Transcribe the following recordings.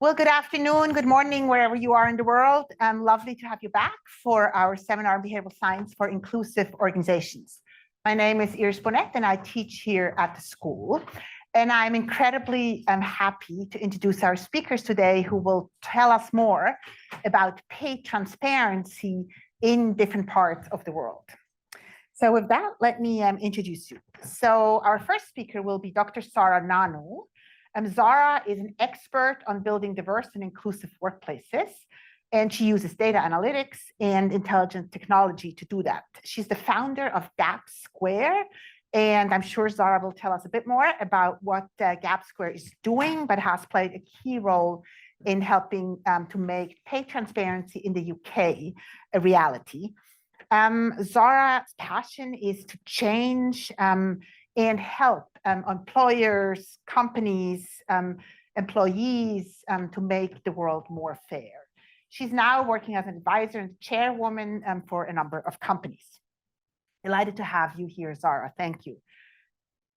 Well, good afternoon, good morning, wherever you are in the world. Lovely to have you back for our seminar on behavioral science for inclusive organizations. My name is Iris Bonnet, and I teach here at the school. And I'm incredibly happy to introduce our speakers today who will tell us more about pay transparency in different parts of the world. So with that, let me introduce you. So our first speaker will be Dr. Zara Nanu. Zara is an expert on building diverse and inclusive workplaces, and she uses data analytics and intelligent technology to do that. She's the founder of Gap Square, and I'm sure Zara will tell us a bit more about what Gap Square is doing, but has played a key role in helping to make pay transparency in the UK a reality. Zara's passion is to change and help employers, companies, employees to make the world more fair. She's now working as an advisor and chairwoman for a number of companies. Delighted to have you here, Zara. Thank you.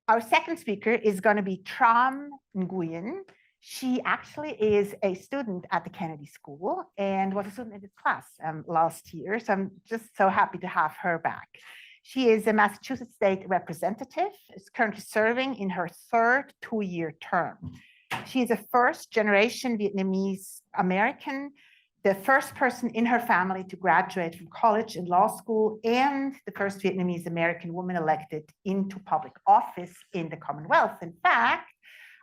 Our second speaker is going to be Tram Nguyen. She actually is a student at the Kennedy School and was a student in this class last year. So I'm just so happy to have her back. She is a Massachusetts State Representative, is currently serving in her third two-year term. She is a first-generation Vietnamese-American, the first person in her family to graduate from college and law school, and the first Vietnamese-American woman elected into public office in the Commonwealth. In fact,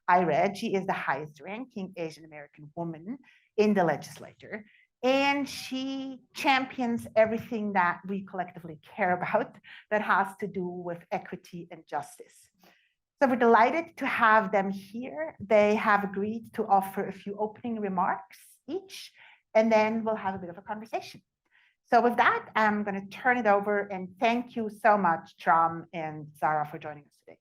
I read she is the highest-ranking Asian-American woman in the legislature. And she champions everything that we collectively care about that has to do with equity and justice. So we're delighted to have them here. They have agreed to offer a few opening remarks each, and then we'll have a bit of a conversation. So with that, I'm going to turn it over, and thank you so much, Tram and Zara, for joining us today.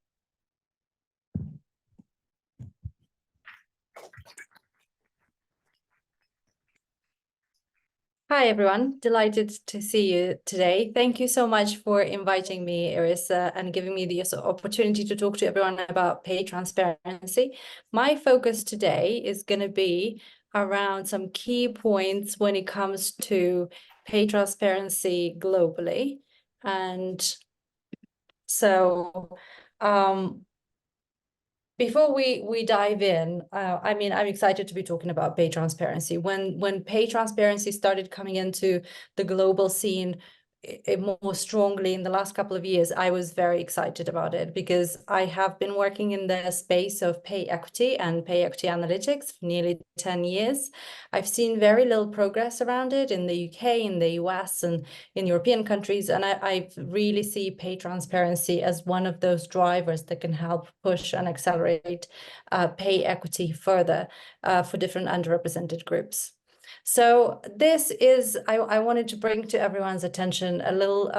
Hi, everyone. Delighted to see you today. Thank you so much for inviting me, Iris, and giving me the opportunity to talk to everyone about pay transparency. My focus today is going to be around some key points when it comes to pay transparency globally. And so before we dive in, I mean, I'm excited to be talking about pay transparency. When pay transparency started coming into the global scene more strongly in the last couple of years, I was very excited about it because I have been working in the space of pay equity and pay equity analytics for nearly 10 years. I've seen very little progress around it in the UK, in the US, and in European countries. And I really see pay transparency as one of those drivers that can help push and accelerate pay equity further for different underrepresented groups. So this is, I wanted to bring to everyone's attention a little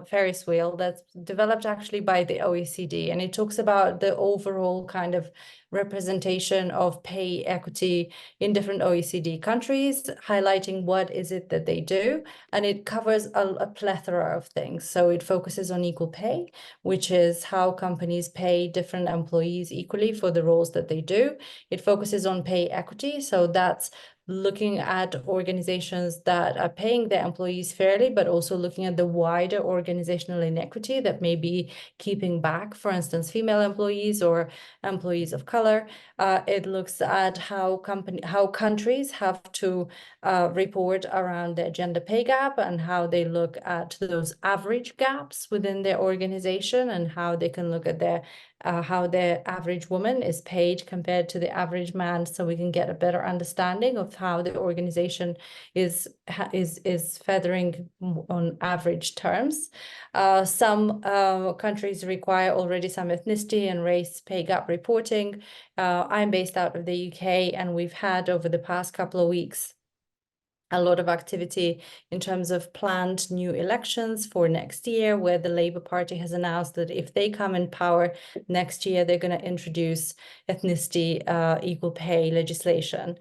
Ferris wheel that's developed actually by the OECD, and it talks about the overall kind of representation of pay equity in different OECD countries, highlighting what is it that they do, and it covers a plethora of things. So it focuses on equal pay, which is how companies pay different employees equally for the roles that they do. It focuses on pay equity, so that's looking at organizations that are paying their employees fairly, but also looking at the wider organizational inequity that may be keeping back, for instance, female employees or employees of color. It looks at how countries have to report around their gender pay gap and how they look at those average gaps within their organization and how they can look at their how their average woman is paid compared to the average man, so we can get a better understanding of how the organization is feathering on average terms. Some countries require already some ethnicity and race pay gap reporting. I'm based out of the UK, and we've had over the past couple of weeks a lot of activity in terms of planned new elections for next year, where the Labour Party has announced that if they come in power next year, they're going to introduce ethnicity equal pay legislation,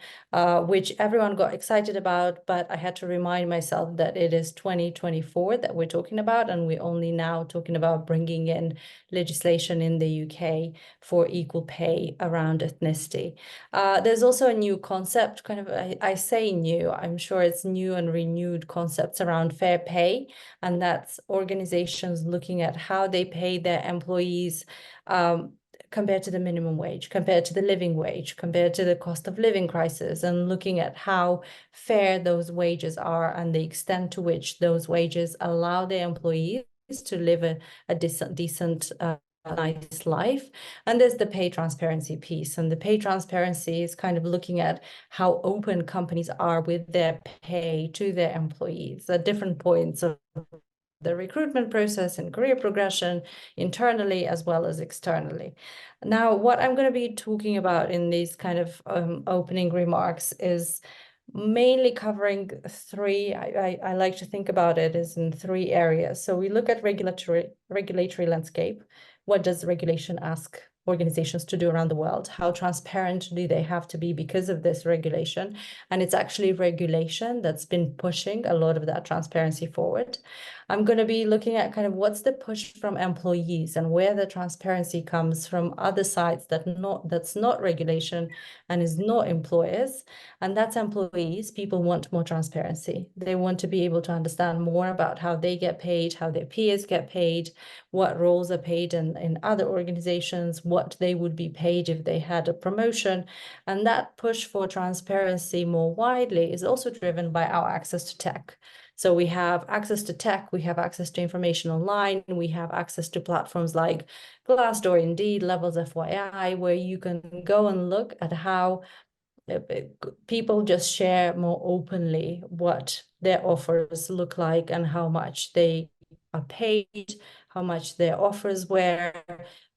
which everyone got excited about. But I had to remind myself that it is 2024 that we're talking about, and we're only now talking about bringing in legislation in the UK for equal pay around ethnicity. There's also a new concept, kind of, I say new, I'm sure it's new and renewed concepts around fair pay, and that's organizations looking at how they pay their employees compared to the minimum wage, compared to the living wage, compared to the cost of living crisis, and looking at how fair those wages are and the extent to which those wages allow their employees to live a decent nice life. And there's the pay transparency piece, and the pay transparency is kind of looking at how open companies are with their pay to their employees at different points of the recruitment process and career progression, internally as well as externally. Now, what I'm going to be talking about in these kind of opening remarks is mainly covering three, I like to think about it as in three areas. So we look at regulatory landscape. What does regulation ask organizations to do around the world? How transparent do they have to be because of this regulation? And it's actually regulation that's been pushing a lot of that transparency forward. I'm going to be looking at kind of what's the push from employees and where the transparency comes from other sides that's not regulation and is not employers. And that's employees. People want more transparency. They want to be able to understand more about how they get paid, how their peers get paid, what roles are paid in other organizations, what they would be paid if they had a promotion. And that push for transparency more widely is also driven by our access to tech. So we have access to tech, we have access to information online, we have access to platforms like Glassdoor, Indeed, Levels FYI, where you can go and look at how people just share more openly what their offers look like and how much they are paid, how much their offers were,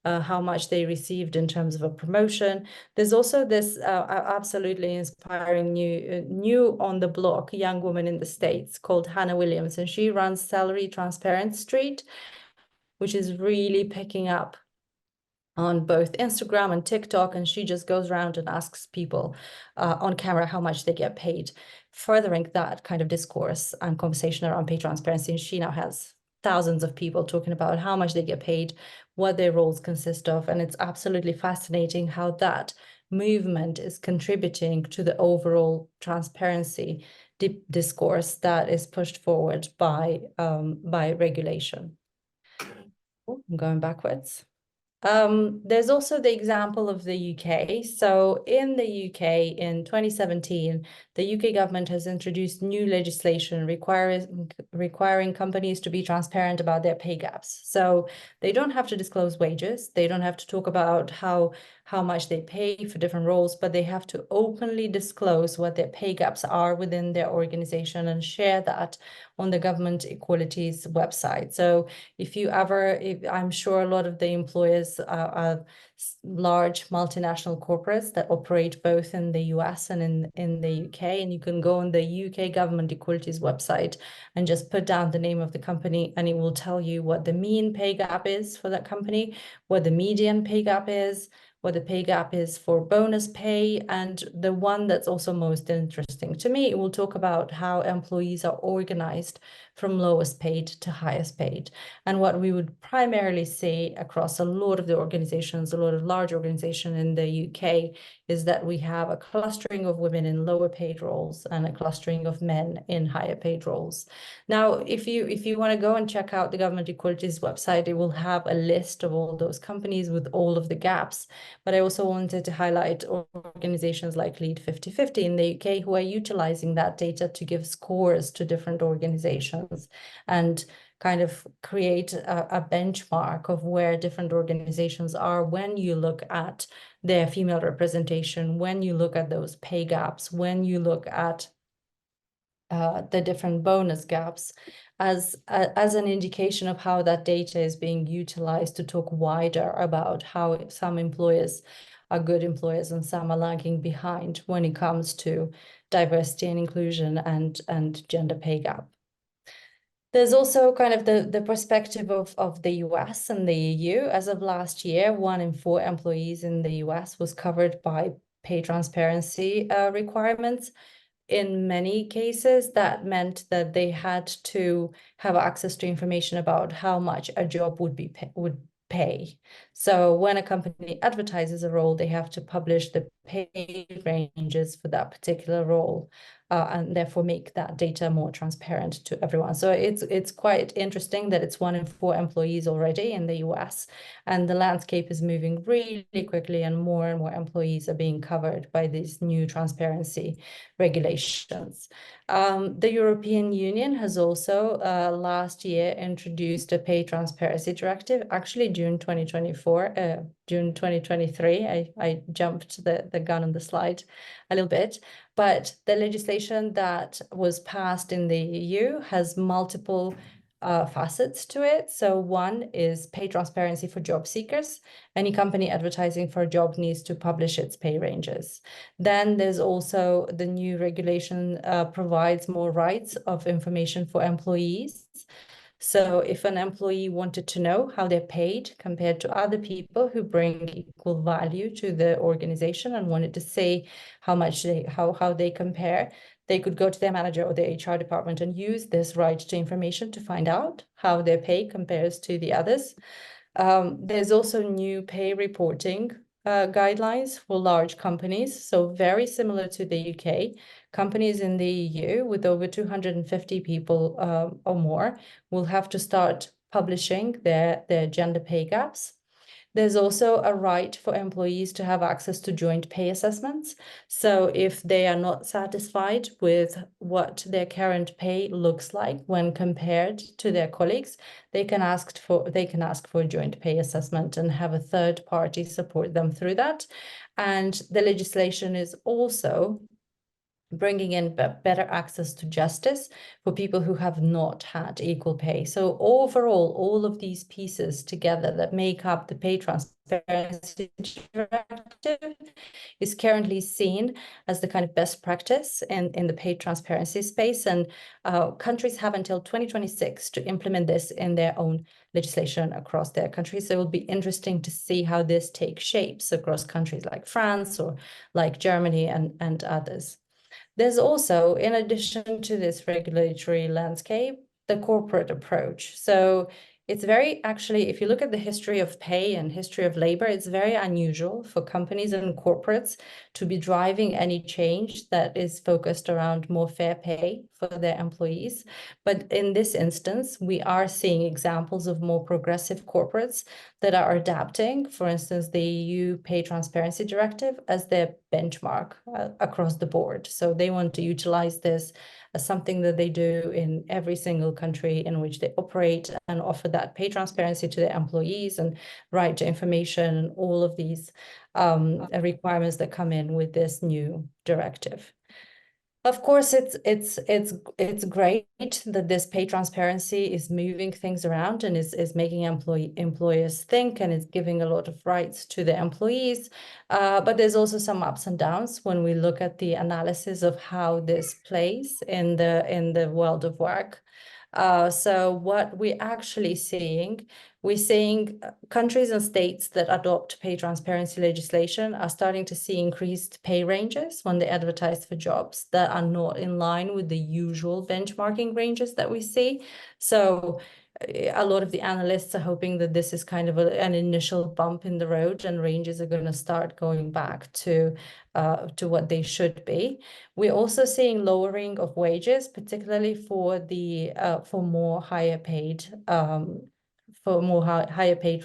how much they received in terms of a promotion. There's also this absolutely inspiring new on the block young woman in the States called Hannah Williams, and she runs Salary Transparent Street, which is really picking up on both Instagram and TikTok, and she just goes around and asks people on camera how much they get paid, furthering that kind of discourse and conversation around pay transparency. And she now has thousands of people talking about how much they get paid, what their roles consist of, and it's absolutely fascinating how that movement is contributing to the overall transparency discourse that is pushed forward by regulation. Oh, I'm going backwards. There's also the example of the UK. So in the UK in 2017, the UK government has introduced new legislation requiring companies to be transparent about their pay gaps. So they don't have to disclose wages. They don't have to talk about how much they pay for different roles, but they have to openly disclose what their pay gaps are within their organization and share that on the government equalities website. So I'm sure a lot of the employers are large multinational corporates that operate both in the US and in the UK, and you can go on the UK government equalities website and just put down the name of the company, and it will tell you what the mean pay gap is for that company, what the median pay gap is, what the pay gap is for bonus pay, and the one that's also most interesting to me, it will talk about how employees are organized from lowest paid to highest paid. And what we would primarily see across a lot of the organizations, a lot of large organizations in the UK, is that we have a clustering of women in lower paid roles and a clustering of men in higher paid roles. Now, if you want to go and check out the Government Equalities website, it will have a list of all those companies with all of the gaps. But I also wanted to highlight organizations like Lead 50/50 in the UK who are utilizing that data to give scores to different organizations and kind of create a benchmark of where different organizations are when you look at their female representation, when you look at those pay gaps, when you look at the different bonus gaps as an indication of how that data is being utilized to talk wider about how some employers are good employers and some are lagging behind when it comes to diversity and inclusion and gender pay gap. There's also kind of the perspective of the US and the EU. As of last year, 1 in 4 employees in the US was covered by pay transparency requirements. In many cases, that meant that they had to have access to information about how much a job would pay. So when a company advertises a role, they have to publish the pay ranges for that particular role, and therefore make that data more transparent to everyone. So it's quite interesting that it's 1 in 4 employees already in the US, and the landscape is moving really quickly, and more employees are being covered by these new transparency regulations. The European Union has also last year introduced a pay transparency directive, actually June 2024, June 2023. I jumped the gun on the slide a little bit, but the legislation that was passed in the EU has multiple facets to it. So one is pay transparency for job seekers. Any company advertising for a job needs to publish its pay ranges. Then there's also the new regulation provides more rights of information for employees. So if an employee wanted to know how they're paid compared to other people who bring equal value to the organization and wanted to say how much how they compare, they could go to their manager or their HR department and use this right to information to find out how their pay compares to the others. There's also new pay reporting guidelines for large companies. So very similar to the UK, companies in the EU with over 250 people or more will have to start publishing their gender pay gaps. There's also a right for employees to have access to joint pay assessments. So if they are not satisfied with what their current pay looks like when compared to their colleagues, they can ask for a joint pay assessment and have a third party support them through that. And the legislation is also bringing in better access to justice for people who have not had equal pay. So overall, all of these pieces together that make up the pay transparency directive is currently seen as the kind of best practice in the pay transparency space. And countries have until 2026 to implement this in their own legislation across their countries. So it will be interesting to see how this takes shapes across countries like France or like Germany and others. There's also, in addition to this regulatory landscape, the corporate approach. So it's actually, if you look at the history of pay and history of labor, it's very unusual for companies and corporates to be driving any change that is focused around more fair pay for their employees. But in this instance, we are seeing examples of more progressive corporates that are adapting, for instance, the EU Pay Transparency Directive as their benchmark across the board. So they want to utilize this as something that they do in every single country in which they operate and offer that pay transparency to their employees and right to information and all of these requirements that come in with this new directive. Of course, it's great that this pay transparency is moving things around and is making employers think and is giving a lot of rights to the employees. But there's also some ups and downs when we look at the analysis of how this plays in the world of work. So what we're actually seeing, we're seeing countries and states that adopt pay transparency legislation are starting to see increased pay ranges when they advertise for jobs that are not in line with the usual benchmarking ranges that we see. So a lot of the analysts are hoping that this is kind of an initial bump in the road and ranges are going to start going back to what they should be. We're also seeing lowering of wages, particularly for more higher paid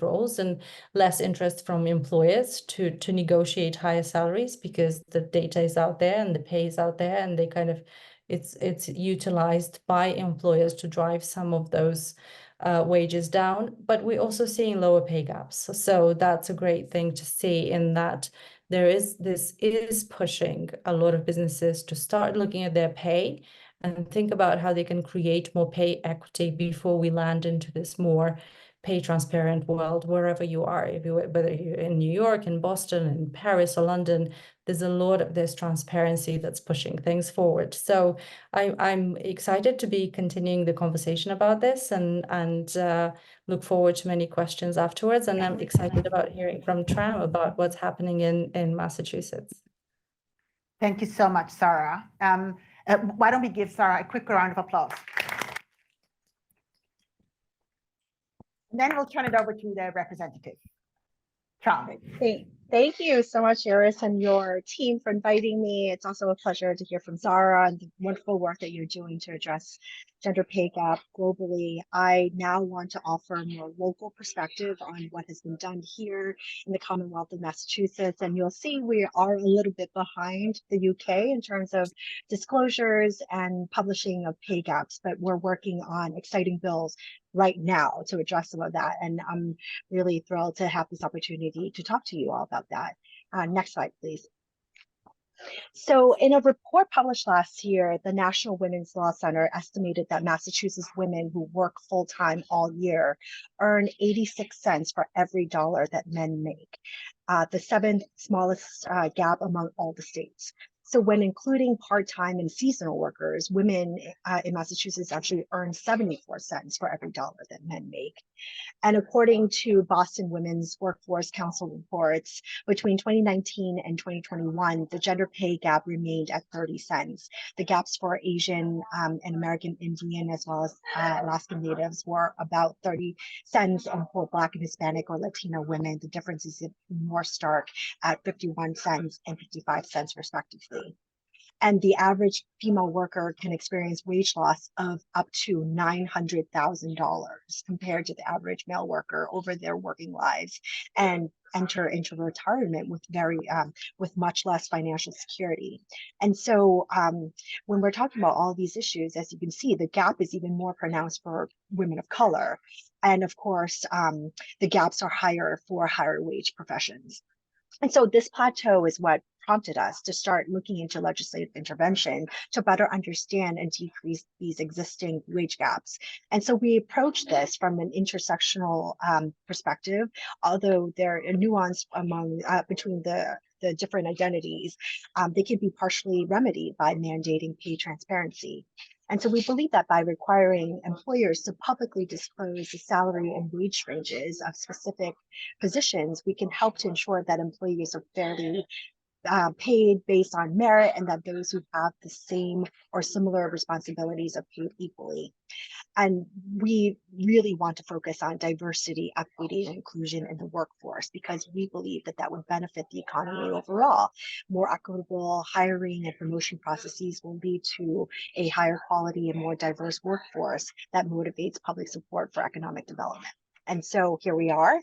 roles and less interest from employers to negotiate higher salaries because the data is out there and the pay is out there and they kind of it's utilized by employers to drive some of those wages down. But we're also seeing lower pay gaps. So that's a great thing to see in that this is pushing a lot of businesses to start looking at their pay and think about how they can create more pay equity before we land into this more pay transparent world, wherever you are, whether you're in New York, in Boston, in Paris or London, there's a lot of this transparency that's pushing things forward. So I'm excited to be continuing the conversation about this and look forward to many questions afterwards. And I'm excited about hearing from Tram about what's happening in Massachusetts. Thank you so much, Zara. Why don't we give Zara a quick round of applause? And then we'll turn it over to the representative. Tram. Thank you so much, Iris, and your team for inviting me. It's also a pleasure to hear from Zara and the wonderful work that you're doing to address gender pay gap globally. I now want to offer a more local perspective on what has been done here in the Commonwealth of Massachusetts. And you'll see we are a little bit behind the UK in terms of disclosures and publishing of pay gaps, but we're working on exciting bills right now to address some of that. And I'm really thrilled to have this opportunity to talk to you all about that. Next slide, please. So in a report published last year, the National Women's Law Center estimated that Massachusetts women who work full-time all year earn 86 cents for every dollar that men make, the seventh smallest gap among all the states. So when including part-time and seasonal workers, women in Massachusetts actually earn 74 cents for every dollar that men make. And according to Boston Women's Workforce Council reports, between 2019 and 2021, the gender pay gap remained at 30 cents. The gaps for Asian and American Indian, as well as Alaskan Natives, were about 30 cents, and for Black and Hispanic or Latino women, the difference is more stark at 51 cents and 55 cents, respectively. And the average female worker can experience wage loss of up to $900,000 compared to the average male worker over their working lives, and enter into retirement with much less financial security. And so when we're talking about all these issues, as you can see, the gap is even more pronounced for women of color. And of course, the gaps are higher for higher wage professions. And so this plateau is what prompted us to start looking into legislative intervention to better understand and decrease these existing wage gaps. And so we approached this from an intersectional perspective, although there are nuance between the different identities. They can be partially remedied by mandating pay transparency. And so we believe that by requiring employers to publicly disclose the salary and wage ranges of specific positions, we can help to ensure that employees are fairly paid based on merit, and that those who have the same or similar responsibilities are paid equally. And we really want to focus on diversity, equity, and inclusion in the workforce, because we believe that that would benefit the economy overall. More equitable hiring and promotion processes will lead to a higher quality and more diverse workforce that motivates public support for economic development. And so here we are.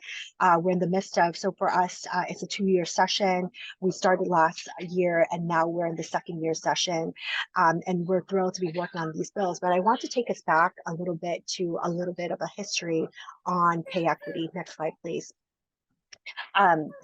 We're in the midst of, so for us, it's a 2-year session. We started last year, and now we're in the 2nd year session. And we're thrilled to be working on these bills. But I want to take us back a little bit to a little bit of a history on pay equity. Next slide, please.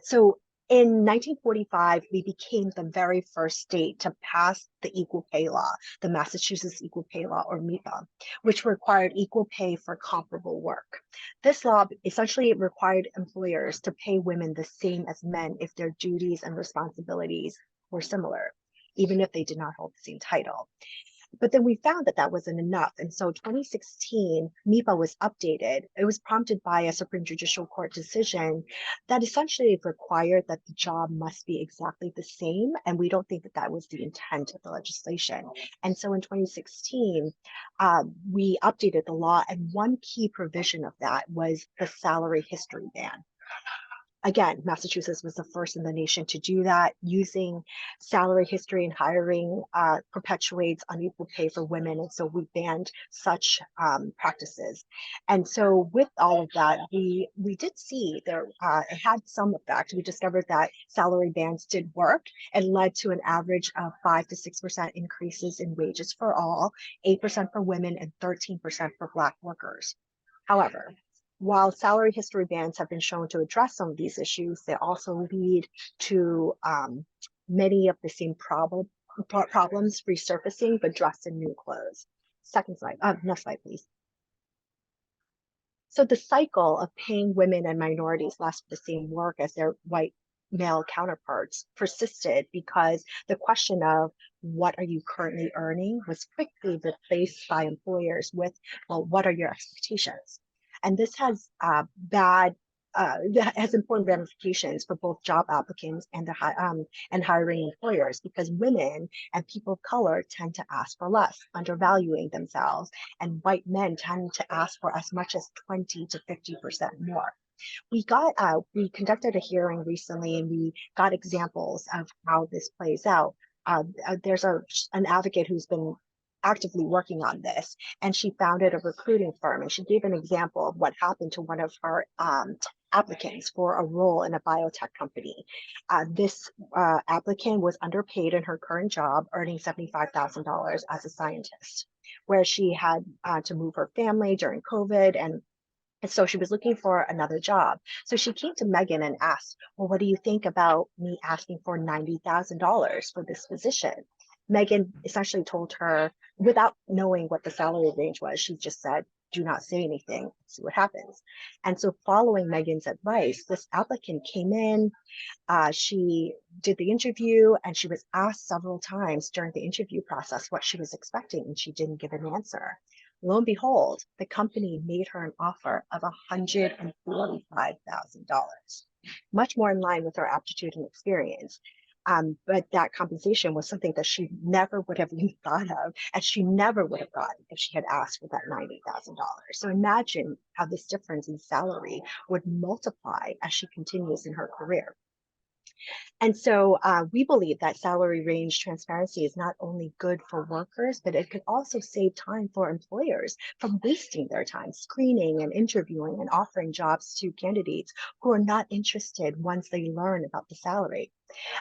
So in 1945, we became the very first state to pass the Equal Pay Law, the Massachusetts Equal Pay Law, or MEPA, which required equal pay for comparable work. This law essentially required employers to pay women the same as men if their duties and responsibilities were similar, even if they did not hold the same title. But then we found that that wasn't enough. And so 2016, MEPA was updated. It was prompted by a Supreme Judicial Court decision that essentially required that the job must be exactly the same. And we don't think that that was the intent of the legislation. And so in 2016, we updated the law. And one key provision of that was the salary history ban. Again, Massachusetts was the first in the nation to do that. Using salary history and hiring perpetuates unequal pay for women. And so we banned such practices. And so with all of that, we did see there it had some effect. We discovered that salary bans did work and led to an average of 5 to 6% increases in wages for all, 8% for women, and 13% for Black workers. However, while salary history bans have been shown to address some of these issues, they also lead to many of the same problems resurfacing, but dressed in new clothes. Second slide, next slide, please. So the cycle of paying women and minorities less for the same work as their white male counterparts persisted because the question of what are you currently earning was quickly replaced by employers with, well, what are your expectations? And this has that has important ramifications for both job applicants and and hiring employers, because women and people of color tend to ask for less, undervaluing themselves, and white men tend to ask for as much as 20 to 50% more. We conducted a hearing recently, and we got examples of how this plays out. There's an advocate who's been actively working on this, and she founded a recruiting firm, and she gave an example of what happened to one of her applicants for a role in a biotech company. This applicant was underpaid in her current job, earning $75,000 as a scientist, where she had to move her family during COVID, and so she was looking for another job. So she came to Megan and asked, well, what do you think about me asking for $90,000 for this position? Megan essentially told her, without knowing what the salary range was, she just said, do not say anything, see what happens. And so following Megan's advice, this applicant came in, she did the interview, and she was asked several times during the interview process what she was expecting, and she didn't give an answer. Lo and behold, the company made her an offer of $145,000, much more in line with her aptitude and experience. But that compensation was something that she never would have even thought of, and she never would have gotten if she had asked for that $90,000. So imagine how this difference in salary would multiply as she continues in her career. And so we believe that salary range transparency is not only good for workers, but it could also save time for employers from wasting their time screening and interviewing and offering jobs to candidates who are not interested once they learn about the salary.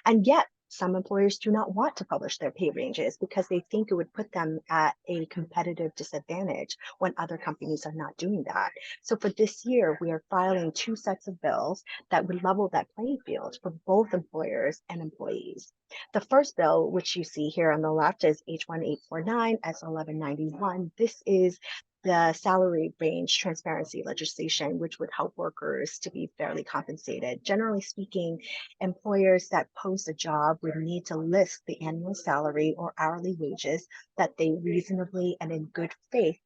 And yet, some employers do not want to publish their pay ranges because they think it would put them at a competitive disadvantage when other companies are not doing that. So for this year, we are filing 2 sets of bills that would level that playing field for both employers and employees. The first bill, which you see here on the left, is H1849 S1191. This is the salary range transparency legislation, which would help workers to be fairly compensated. Generally speaking, employers that post a job would need to list the annual salary or hourly wages that they reasonably and in good faith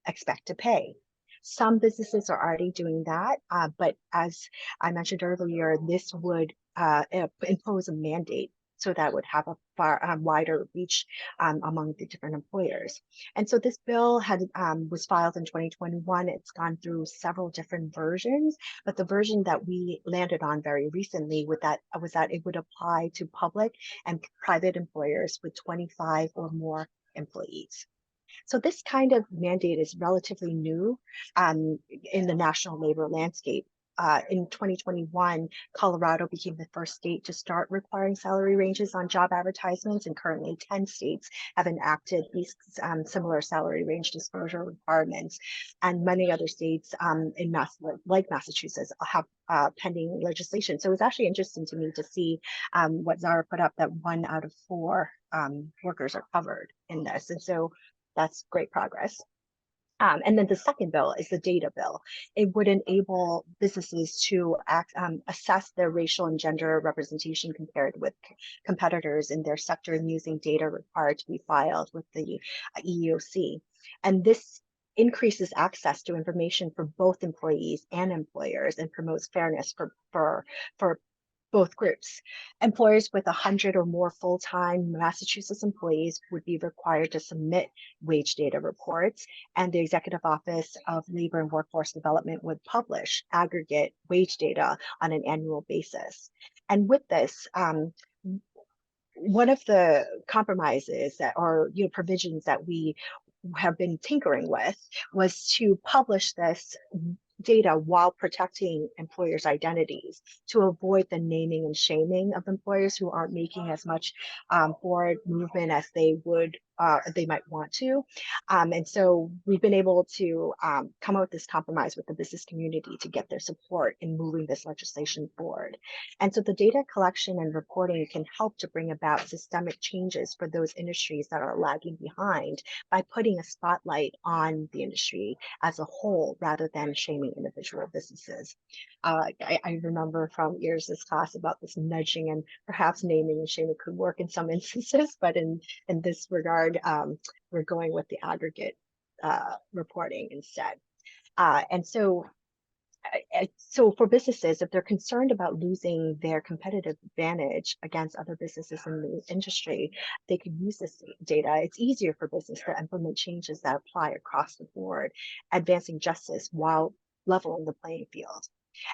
expect to pay. Some businesses are already doing that, but as I mentioned earlier, this would impose a mandate, so that would have a far wider reach among the different employers. And so this bill was filed in 2021. It's gone through several different versions, but the version that we landed on very recently was that it would apply to public and private employers with 25 or more employees. So this kind of mandate is relatively new in the national labor landscape. In 2021, Colorado became the first state to start requiring salary ranges on job advertisements, and currently 10 states have enacted these similar salary range disclosure requirements. And many other states like Massachusetts have pending legislation. So it's actually interesting to me to see what Zara put up, that 1 out of 4 workers are covered in this. And so that's great progress. And then the second bill is the data bill. It would enable businesses to assess their racial and gender representation compared with competitors in their sector using data required to be filed with the EEOC. And this increases access to information for both employees and employers and promotes fairness for both groups. Employers with 100 or more full-time Massachusetts employees would be required to submit wage data reports, and the Executive Office of Labor and Workforce Development would publish aggregate wage data on an annual basis. And with this, one of the compromises provisions that we have been tinkering with was to publish this data while protecting employers' identities, to avoid the naming and shaming of employers who aren't making as much forward movement as they would they might want to. And so we've been able to come up with this compromise with the business community to get their support in moving this legislation forward. And so the data collection and reporting can help to bring about systemic changes for those industries that are lagging behind by putting a spotlight on the industry as a whole rather than shaming individual businesses. I remember from Iris' class about this nudging, and perhaps naming and shaming could work in some instances, but in this regard, we're going with the aggregate reporting instead. And so for businesses, if they're concerned about losing their competitive advantage against other businesses in the industry, they could use this data. It's easier for business to implement changes that apply across the board, advancing justice while leveling the playing field.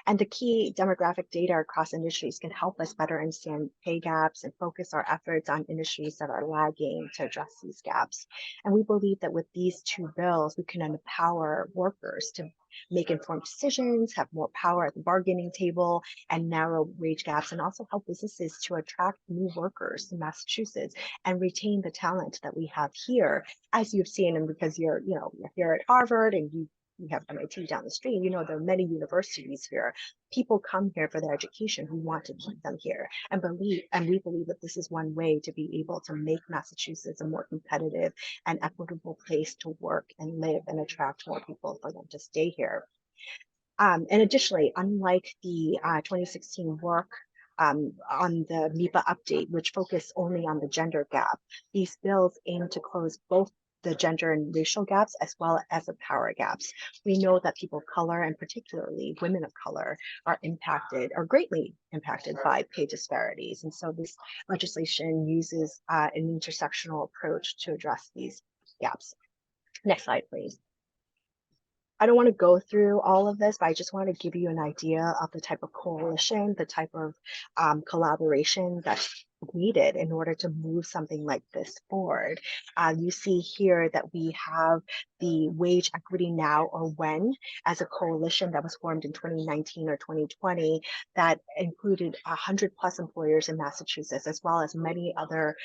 And the key demographic data across industries can help us better understand pay gaps and focus our efforts on industries that are lagging to address these gaps. And we believe that with these two bills, we can empower workers to make informed decisions, have more power at the bargaining table, and narrow wage gaps, and also help businesses to attract new workers in Massachusetts and retain the talent that we have here, as you've seen, and because you're here at Harvard and you have MIT down the street, there are many universities here. People come here for their education who want to keep them here and we believe that this is one way to be able to make Massachusetts a more competitive and equitable place to work and live and attract more people for them to stay here. And additionally, unlike the 2016 work on the MIPA update, which focused only on the gender gap, these bills aim to close both the gender and racial gaps as well as the power gaps. We know that people of color, and particularly women of color, are greatly impacted by pay disparities. And so this legislation uses an intersectional approach to address these gaps. Next slide, please. I don't want to go through all of this, but I just want to give you an idea of the type of coalition, the type of collaboration that's needed in order to move something like this forward. You see here that we have the Wage Equity Now or WEN as a coalition that was formed in 2019 or 2020 that included 100 plus employers in Massachusetts, as well as many other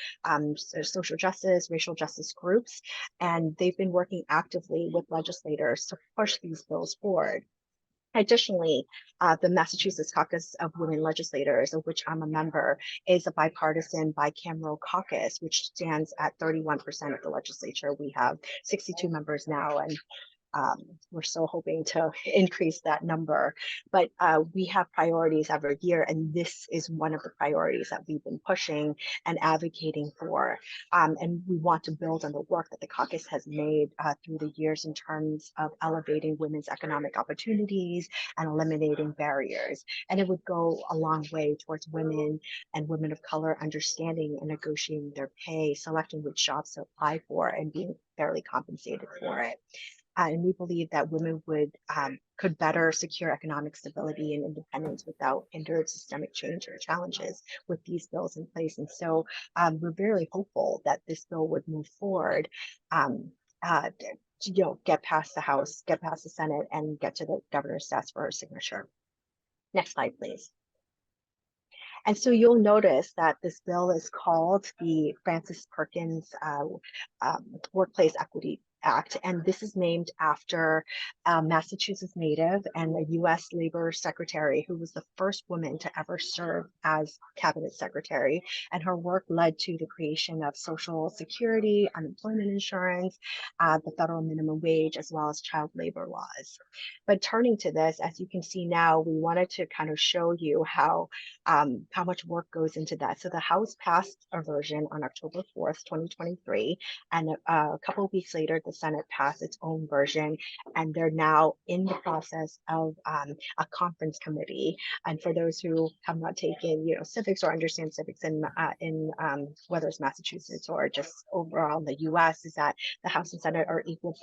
social justice, racial justice groups. And they've been working actively with legislators to push these bills forward. Additionally, the Massachusetts Caucus of Women Legislators, of which I'm a member, is a bipartisan bicameral caucus, which stands at 31% of the legislature. We have 62 members now, and we're still hoping to increase that number. But we have priorities every year, and this is one of the priorities that we've been pushing and advocating for. And we want to build on the work that the caucus has made through the years in terms of elevating women's economic opportunities and eliminating barriers. And it would go a long way towards women and women of color understanding and negotiating their pay, selecting which jobs to apply for, and being fairly compensated for it. And we believe that women could better secure economic stability and independence without hindered systemic change or challenges with these bills in place. And so we're very hopeful that this bill would move forward, get past the House, get past the Senate, and get to the governor's desk for her signature. Next slide, please. And so you'll notice that this bill is called the Frances Perkins Workplace Equity Act, and this is named after a Massachusetts native and a U.S. Labor Secretary who was the first woman to ever serve as Cabinet Secretary, and her work led to the creation of Social Security, unemployment insurance, the federal minimum wage, as well as child labor laws. But turning to this, as you can see now, we wanted to kind of show you how much work goes into that. So the House passed a version on October 4th, 2023, and a couple of weeks later, the Senate passed its own version, and they're now in the process of a conference committee. And for those who have not taken, civics or understand civics in whether it's Massachusetts or just overall in the U.S., is that the House and Senate are equal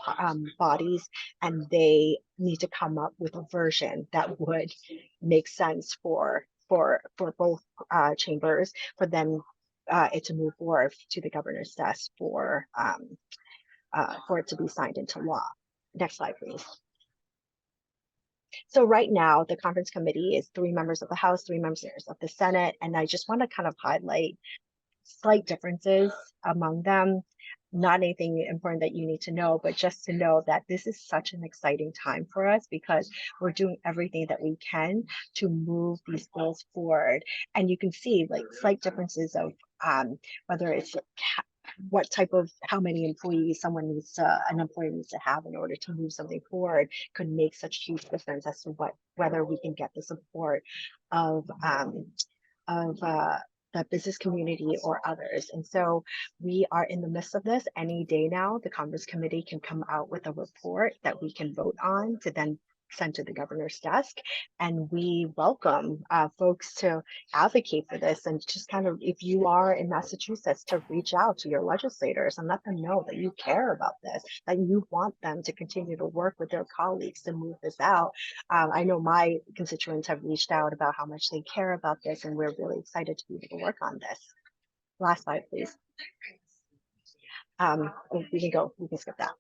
bodies, and they need to come up with a version that would make sense for both chambers, for them it to move forward to the governor's desk for it to be signed into law. Next slide, please. So right now, the conference committee is 3 members of the House, 3 members of the Senate, and I just want to kind of highlight slight differences among them. not anything important that you need to know, but just to know that this is such an exciting time for us because we're doing everything that we can to move these bills forward. And you can see like slight differences of whether it's what type of how many employees an employee needs to have in order to move something forward could make such huge difference as to whether we can get the support of the business community or others. And so we are in the midst of this. Any day now, the Commerce Committee can come out with a report that we can vote on to then send to the governor's desk. And we welcome folks to advocate for this, and just kind of, if you are in Massachusetts, to reach out to your legislators and let them know that you care about this, that you want them to continue to work with their colleagues to move this out. I know my constituents have reached out about how much they care about this, and we're really excited to be able to work on this. Last slide, please. We can skip that.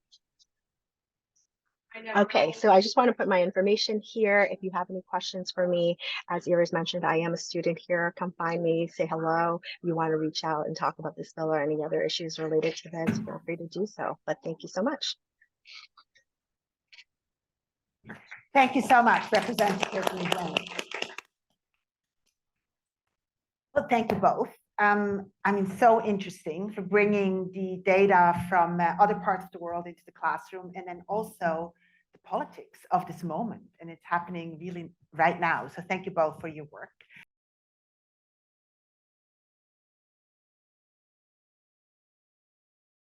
Okay, so I just want to put my information here. If you have any questions for me, as Iris mentioned, I am a student here. Come find me, say hello. If you want to reach out and talk about this bill or any other issues related to this, feel free to do so. But thank you so much. Thank you so much, Representative Nguyen. Well, thank you both. I mean, so interesting for bringing the data from other parts of the world into the classroom, and then also the politics of this moment, and it's happening really right now. So thank you both for your work.